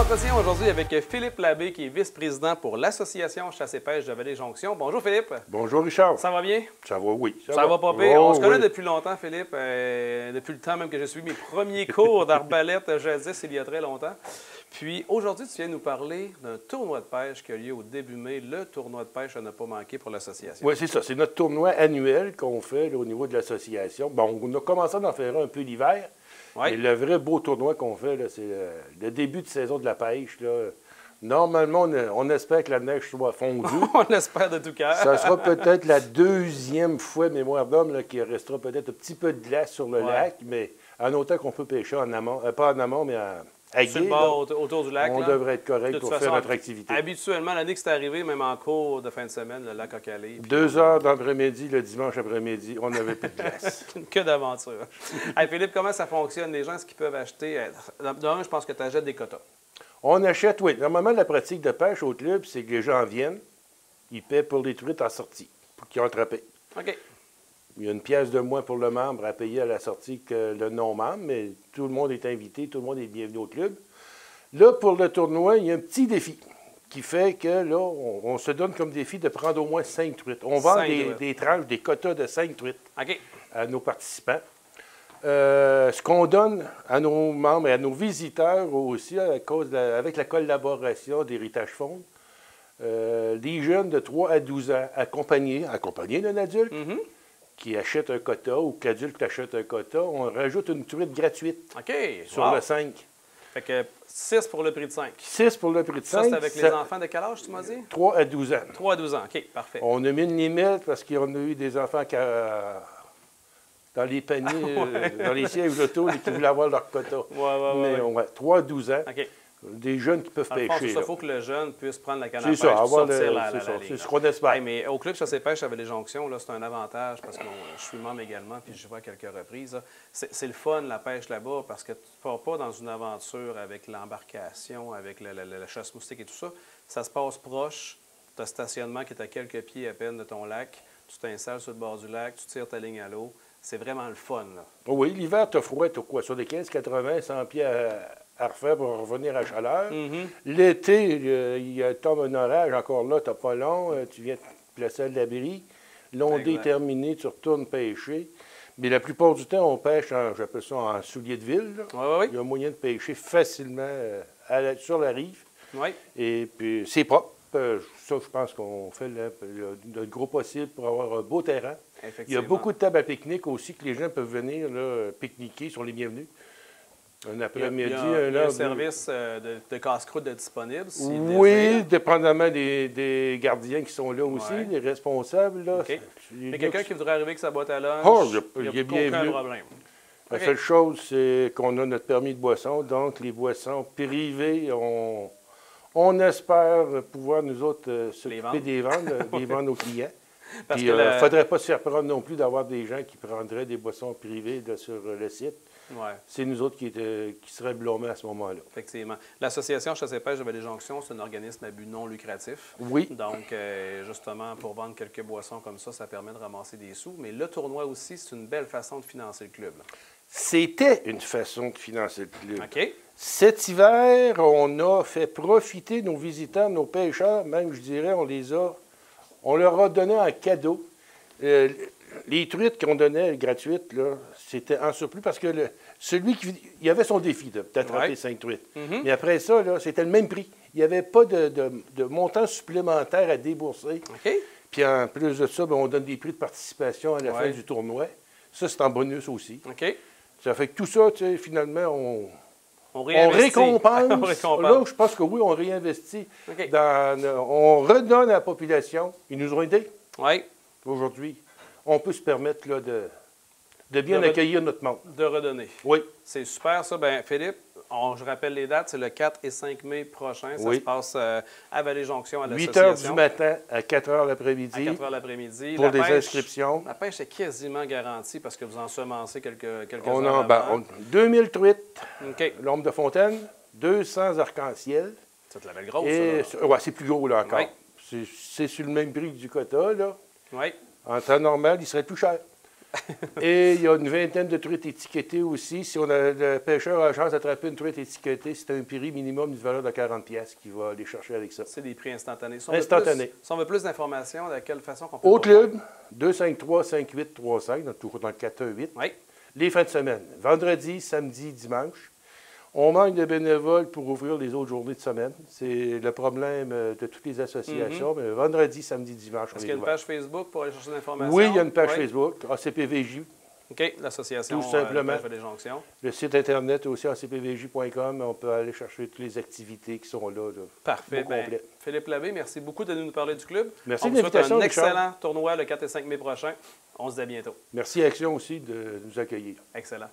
entretien aujourd'hui avec Philippe Labbé, qui est vice-président pour l'Association Chasse et Pêche de Vallée-Jonction. Bonjour Philippe. Bonjour Richard. Ça va bien? Ça va, oui. Ça va pas pire. Oh, On se connaît oui. depuis longtemps, Philippe. Depuis le temps même que j'ai suivi mes premiers cours d'arbalète jadis, il y a très longtemps. Puis aujourd'hui, tu viens nous parler d'un tournoi de pêche qui a lieu au début mai, le tournoi de pêche à ne pas manquer pour l'association. Oui, c'est ça. C'est notre tournoi annuel qu'on fait là, au niveau de l'association. Bon, on a commencé à en faire un peu l'hiver. Oui. Et le vrai beau tournoi qu'on fait, là, c'est le début de saison de la pêche. Là. Normalement, on espère que la neige soit fondue. On espère de tout cœur. Ça sera peut-être la deuxième fois, mémoire d'homme, qu'il restera peut-être un petit peu de glace sur le lac, mais en autant qu'on peut pêcher en amont, pas en amont, mais à Sur le gué, bord, autour du lac. on là. devrait être correct De pour toute faire façon, notre activité. Habituellement, l'année que c'est arrivé, même en cours de fin de semaine, le lac a calé. 2 heures d'après-midi, le dimanche après-midi, on n'avait plus de glace. Que d'aventure. Hey, Philippe, comment ça fonctionne? Les gens, est-ce qu'ils peuvent acheter? D'un, je pense que tu achètes des quotas. On achète, oui. Normalement, la pratique de pêche au club, c'est que les gens viennent, ils paient pour les truites en sortie, pour qu'ils ont attrapé. OK. Il y a une pièce de moins pour le membre à payer à la sortie que le non-membre, mais tout le monde est invité, tout le monde est bienvenu au club. Là, pour le tournoi, il y a un petit défi qui fait que là, on se donne comme défi de prendre au moins 5 truites. On vend des tranches, des quotas de 5 truites OK. à nos participants. Ce qu'on donne à nos membres et à nos visiteurs aussi, avec la collaboration d'Héritage Faune, les jeunes de 3 à 12 ans accompagnés d'un adulte qui achète un quota ou que l'adulte achète un quota, on rajoute une truite gratuite OK. sur le 5. Fait que 6 pour le prix de 5. 6 pour le prix de 5. Ça, c'est avec les enfants de quel âge, tu m'as dit? 3 à 12 ans. 3 à 12 ans. OK, parfait. On a mis une limite parce qu'on a eu des enfants dans les paniers, dans les sièges d'auto, qui voulaient avoir leur quota. Mais on a 3 à 12 ans. OK. Des jeunes qui peuvent pêcher. Il faut que le jeune puisse prendre la canne à C'est pêche ça, et sortir c'est ce qu'on espère. Hey, mais au club Chasse et Pêche avec les jonctions, c'est un avantage parce que je suis membre également, puis je vois à quelques reprises. C'est le fun, la pêche là-bas, parce que tu ne pars pas dans une aventure avec l'embarcation, avec la chasse moustique et tout ça. Ça se passe proche. Tu as stationnement qui est à quelques pieds à peine de ton lac. Tu t'installes sur le bord du lac, tu tires ta ligne à l'eau. C'est vraiment le fun, là. Oui, l'hiver, tu as froid, tu as quoi? Sur des 15-80, 100 pieds à refaire pour revenir à chaleur. L'été, il tombe un orage, encore là, tu n'as pas long, tu viens te placer à l'abri. L'ondée est terminée, tu retournes pêcher. Mais la plupart du temps, on pêche, j'appelle ça en soulier de ville. Oui. Il y a moyen de pêcher facilement sur la rive. Oui. Et puis, c'est propre. Ça, je pense qu'on fait le gros possible pour avoir un beau terrain. Il y a beaucoup de tables à pique-nique aussi que les gens peuvent venir là, pique-niquer, sont les bienvenus. Un après-midi, il y a un service de casse-croûte disponible. Oui, dépendamment des gardiens qui sont là aussi, les responsables. Là, mais quelqu'un qui voudrait arriver avec sa boîte à lunch, il n'y a aucun problème. La seule chose, c'est qu'on a notre permis de boisson. Donc, les boissons privées, on espère pouvoir, nous autres, s'occuper des ventes, les vendre aux clients. Puis, il ne faudrait pas se faire prendre non plus d'avoir des gens qui prendraient des boissons privées là, sur le site. C'est nous autres qui seraient blâmés à ce moment-là. Effectivement. L'Association Chasse et Pêche de Vallée-Jonction, c'est un organisme à but non lucratif. Oui. Donc, justement, pour vendre quelques boissons comme ça permet de ramasser des sous. Mais le tournoi aussi, c'est une belle façon de financer le club. C'était une façon de financer le club. OK. Cet hiver, on a fait profiter nos visiteurs, nos pêcheurs, même, je dirais, on leur a donné en cadeau. Les truites qu'on donnait gratuites, là, c'était en surplus parce que il avait son défi d'attraper 5 truites. Mais après ça, là, c'était le même prix. Il n'y avait pas de montant supplémentaire à débourser. OK. Puis en plus de ça, on donne des prix de participation à la fin du tournoi. Ça, c'est en bonus aussi. OK. Ça fait que tout ça, tu sais, finalement, on récompense. Là, je pense que oui, on réinvestit. Okay. On redonne à la population. Ils nous ont aidés. Oui. Aujourd'hui, on peut se permettre là, de bien accueillir notre monde. De redonner. Oui. C'est super, ça. Bien, Philippe, je rappelle les dates, c'est le 4 et 5 mai prochain. Ça se passe à Vallée-Jonction, à l'association. 8 h du matin à 4 h l'après-midi. À 4 h l'après-midi. Pour des inscriptions. La pêche est quasiment garantie parce que vous ensemencez quelques on heures avant. 2000 truites, l'ombre de fontaine, 200 arcs-en-ciel. C'est de la belle grosse, Oui, c'est plus gros, là, encore. Oui. C'est sur le même prix que du quota, là. Oui. En temps normal, il serait plus cher. Et il y a une vingtaine de truites étiquetées aussi. Si le pêcheur a la chance d'attraper une truite étiquetée, c'est un prix minimum d'une valeur de 40$ qu'il va aller chercher avec ça. C'est des prix instantanés. Si on veut plus d'informations, de quelle façon qu'on peut... Au club, 253-5835, toujours dans le 418. Oui. Les fins de semaine, vendredi, samedi, dimanche. On manque de bénévoles pour ouvrir les autres journées de semaine. C'est le problème de toutes les associations. Mais vendredi, samedi, dimanche, on est Est-ce qu'il y a une page Facebook pour aller chercher l'information? Oui, il y a une page Facebook, ACPVJ. OK, l'association Tout simplement. des jonctions. Le site Internet aussi, acpvj.com. On peut aller chercher toutes les activités qui sont là. Parfait. Ben, Philippe Labbé, merci beaucoup de nous parler du club. Merci de l'invitation, un excellent tournoi le 4 et 5 mai prochain. On se dit à bientôt. Merci Action aussi de nous accueillir. Excellent.